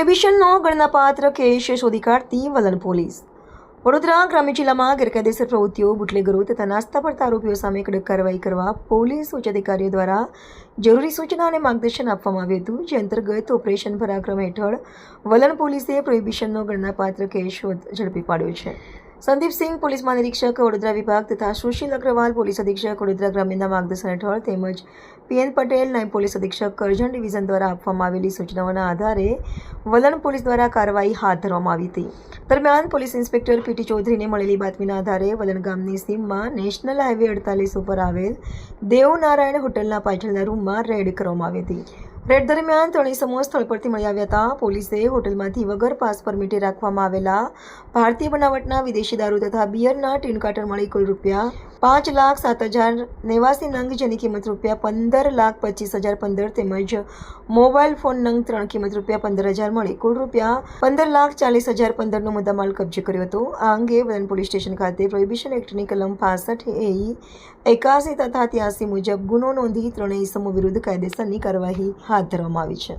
પ્રોહિબિશનનો ગણનાપાત્ર case શોધી કાઢતી વલણ police. Vadodara ગ્રામ્ય જિલ્લામાં ગેરકાયદેસર પ્રવૃત્તિઓ, બુટલેગરો તથા નાસ્તા પડતા આરોપીઓ સામે કડક કાર્યવાહી કરવા પોલીસ ઉચ્ચ અધિકારીઓ દ્વારા જરૂરી સૂચના અને માર્ગદર્શન આપવામાં આવ્યું હતું. જે અંતર્ગત ઓપરેશન પરાક્રમ હેઠળ વલણ પોલીસે પ્રોહિબિશનનો ગણનાપાત્ર કેસ ઝડપી પાડ્યો છે. સંદીપસિંહ પોલીસ મહાનિરીક્ષક વડોદરા વિભાગ તથા સુશીલ અગ્રવાલ પોલીસ અધિક્ષક વડોદરા ગ્રામ્યના માર્ગદર્શન હેઠળ તેમજ પીએન પટેલ નાયબ પોલીસ અધિક્ષક કરજણ ડિવિઝન દ્વારા આપવામાં આવેલી સૂચનાઓના આધારે વલણ પોલીસ દ્વારા કાર્યવાહી હાથ ધરવામાં આવી હતી. દરમિયાન પોલીસ ઇન્સ્પેક્ટર પીટી ચૌધરીને મળેલી બાતમીના આધારે વલણ ગામની સીમમાં નેશનલ હાઈવે 48 ઉપર આવેલ દેવનારાયણ હોટલના પાછળના રૂમમાં રેડ કરવામાં આવી હતી. રેડ દરમિયાન ત્રણેય સમૂહ સ્થળ પરથી મળી આવ્યા હતા. પોલીસે હોટલમાંથી વગર પાસ પરમિટે રાખવામાં આવેલા ભારતીય બનાવટના વિદેશી દારૂ તથા બિયરના ટીન કાર્ટન મળી કુલ રૂપિયા 5,07,089 નંગ, જેની કિંમત રૂપિયા 15,25,015 તેમજ મોબાઈલ ફોન નંગ 3 કિંમત રૂપિયા 15,000 મળી કુલ રૂપિયા 15,40,015 નો મુદ્દામાલ કબજે કર્યો હતો. આ અંગે વલણ પોલીસ સ્ટેશન ખાતે પ્રોહિબિશન એક્ટની કલમ 65A, 81 તથા 83 મુજબ ગુનો નોંધી ત્રણેય ઇસમો વિરુદ્ધ કાયદેસરની કાર્યવાહી હાથ ધરવામાં આવી છે.